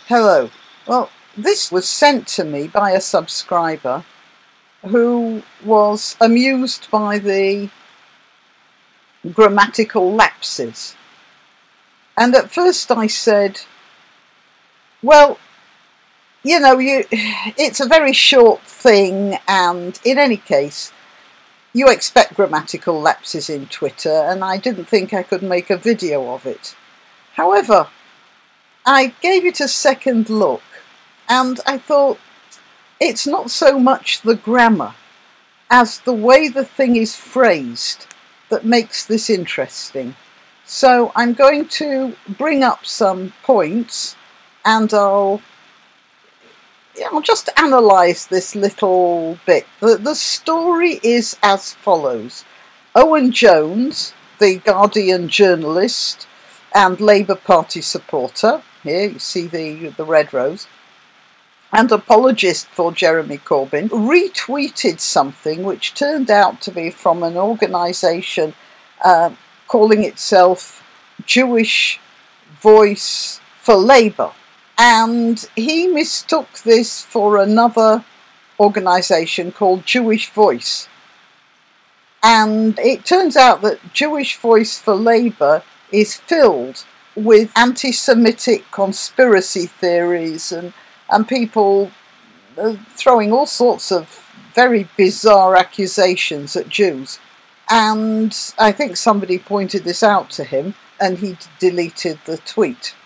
Hello. Well, this was sent to me by a subscriber who was amused by the grammatical lapses. And at first I said, well, it's a very short thing, and in any case, you expect grammatical lapses in Twitter, and I didn't think I could make a video of it. However, I gave it a second look, and I thought it's not so much the grammar as the way the thing is phrased that makes this interesting. So I'm going to bring up some points, and I'll just analyse this little bit. The story is as follows. Owen Jones, the Guardian journalist and Labour Party supporter, here you see the red rose, and apologist for Jeremy Corbyn, retweeted something which turned out to be from an organisation calling itself Jewish Voice for Labour. And he mistook this for another organisation called Jewish Voice. And it turns out that Jewish Voice for Labour is filled with anti-Semitic conspiracy theories and people throwing all sorts of very bizarre accusations at Jews. And I think somebody pointed this out to him, and he deleted the tweet.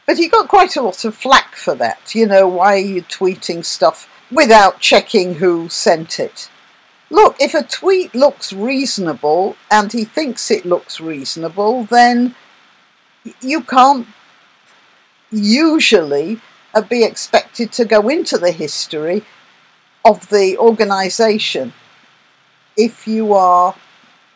But he got quite a lot of flack for that. Why are you tweeting stuff without checking who sent it? Look, if a tweet looks reasonable and he thinks it looks reasonable, then you can't usually be expected to go into the history of the organisation if you are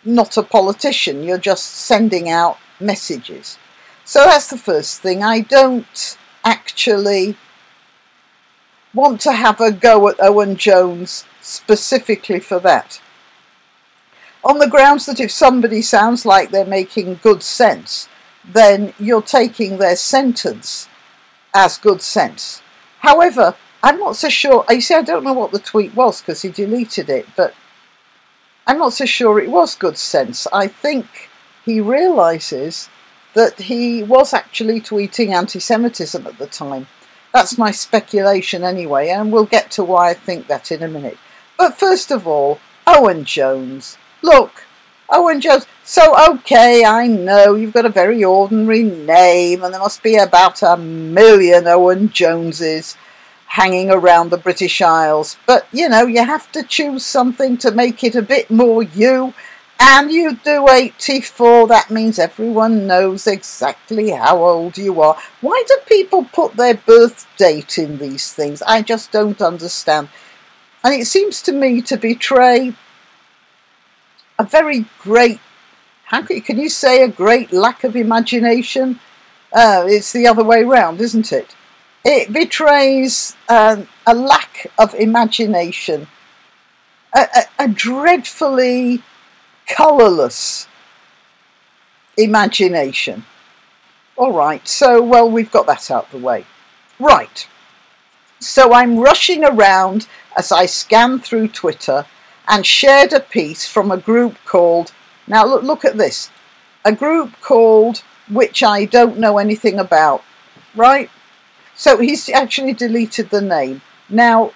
not a politician. You're just sending out messages. So that's the first thing. I don't actually want to have a go at Owen Jones specifically for that, on the grounds that if somebody sounds like they're making good sense, then you're taking their sentence as good sense. However, I'm not so sure. You see, I don't know what the tweet was because he deleted it, but I'm not so sure it was good sense. I think he realises that he was actually tweeting anti-Semitism at the time. That's my speculation anyway, and we'll get to why I think that in a minute. But first of all, Owen Jones. Look, Owen Jones. So, okay, I know you've got a very ordinary name, and there must be about 1 million Owen Joneses hanging around the British Isles. But, you have to choose something to make it a bit more you. And you do 84, that means everyone knows exactly how old you are. Why do people put their birth date in these things? I just don't understand. And it seems to me to betray a very great, can you say a great lack of imagination? It's the other way round, isn't it? It betrays a lack of imagination, a dreadfully colourless imagination. All right, so, well, we've got that out of the way. Right, so I'm rushing around as I scan through Twitter and shared a piece from a group called, now look at this, a group called Which I Don't Know Anything About, right? So he's actually deleted the name. Now,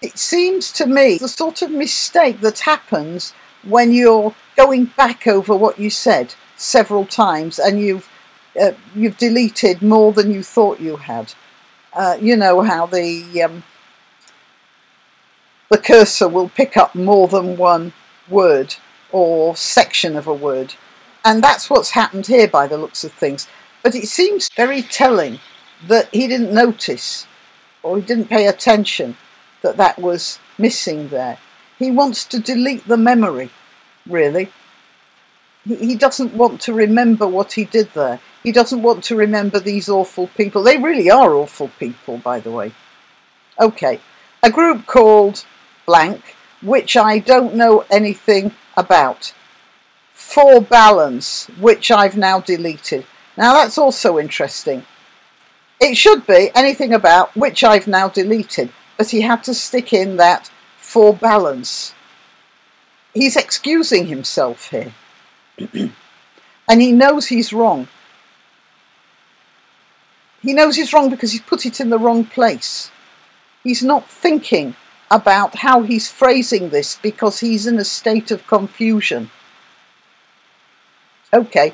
it seems to me the sort of mistake that happens when you're going back over what you said several times and you've deleted more than you thought you had. You know how the cursor will pick up more than one word or section of a word. And that's what's happened here by the looks of things. But it seems very telling that he didn't notice or he didn't pay attention that that was missing there. He wants to delete the memory, really. He doesn't want to remember what he did there. He doesn't want to remember these awful people. They really are awful people, by the way. Okay, a group called blank, which I don't know anything about. For balance, which I've now deleted. Now that's also interesting. It should be anything about, which I've now deleted, but he had to stick in that for balance. He's excusing himself here. And he knows he's wrong. He knows he's wrong because he's put it in the wrong place. He's not thinking about how he's phrasing this because he's in a state of confusion. Okay.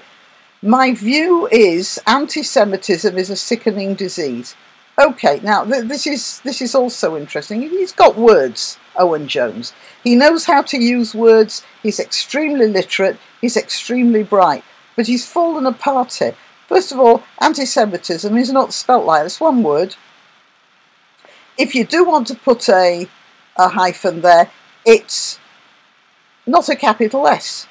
My view is anti-Semitism is a sickening disease. Okay, now this is also interesting. He's got words, Owen Jones. He knows how to use words. He's extremely literate. He's extremely bright. But he's fallen apart here. First of all, anti-Semitism is not spelt like this. One word. If you do want to put a hyphen there, it's not a capital S.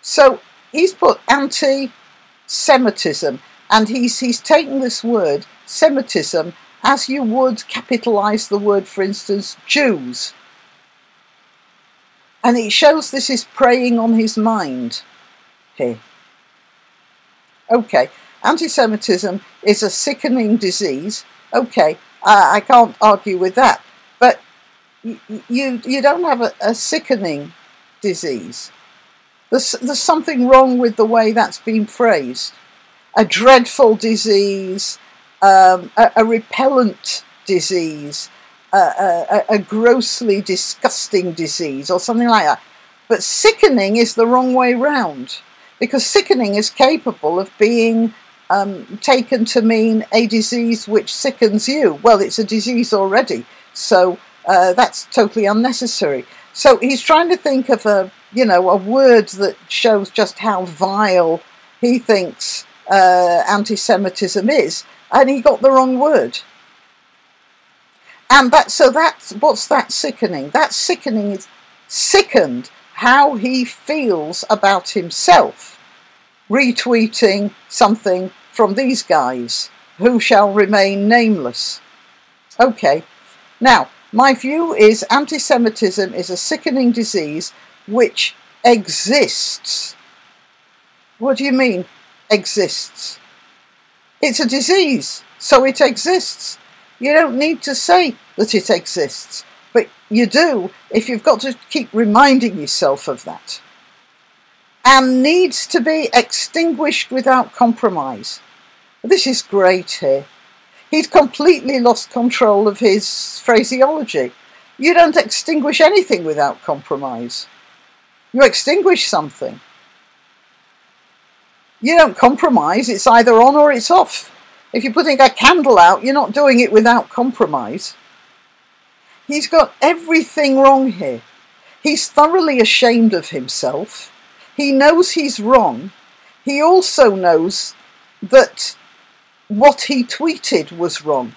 So he's put anti-Semitism, and he's taken this word, Semitism, as you would capitalise the word, for instance, Jews. And it shows this is preying on his mind here. Okay, anti-Semitism is a sickening disease. Okay, I can't argue with that. But you don't have a sickening disease. There's something wrong with the way that's been phrased. A dreadful disease, a repellent disease, a grossly disgusting disease, or something like that. But sickening is the wrong way round, because sickening is capable of being taken to mean a disease which sickens you. Well, it's a disease already, so that's totally unnecessary. So he's trying to think of a word that shows just how vile he thinks anti-Semitism is, and he got the wrong word. And that's what's that sickening? That sickening is sickened how he feels about himself, retweeting something from these guys who shall remain nameless. Okay, now my view is anti-Semitism is a sickening disease which exists. What do you mean, exists? It's a disease, so it exists. You don't need to say that it exists, but you do if you've got to keep reminding yourself of that. And needs to be extinguished without compromise. This is great here. He's completely lost control of his phraseology. You don't extinguish anything without compromise. You extinguish something. You don't compromise, it's either on or it's off. If you're putting a candle out, you're not doing it without compromise. He's got everything wrong here. He's thoroughly ashamed of himself. He knows he's wrong. He also knows that what he tweeted was wrong.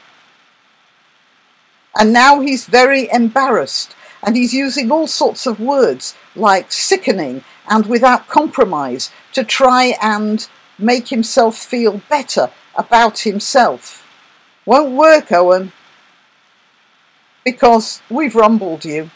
And now he's very embarrassed. And he's using all sorts of words like sickening and without compromise to try and make himself feel better about himself. Won't work, Owen, because we've rumbled you.